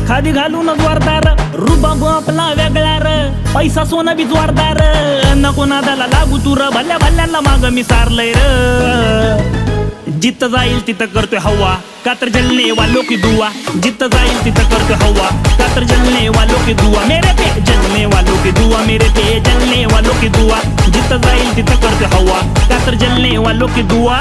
खादी घालून जोरदार रुबाब आपला वेगळा र पैसा सोनं बी जोरदार नको नादाला लागू तू र भल्या भल्यांना माग मी सारलंय र जिथं जाईल तिथं करतोय हवा का तर जलने वालों की दुआ जिथं जाईल तिथं करतोय हवा का तर जलने वालों की दुआ मेरे पे जलने वालों की दुआ मेरे पे जलने वालों की दुआ जिथं जाईल तिथं करतोय हवा का तर जलने वालों की दुआ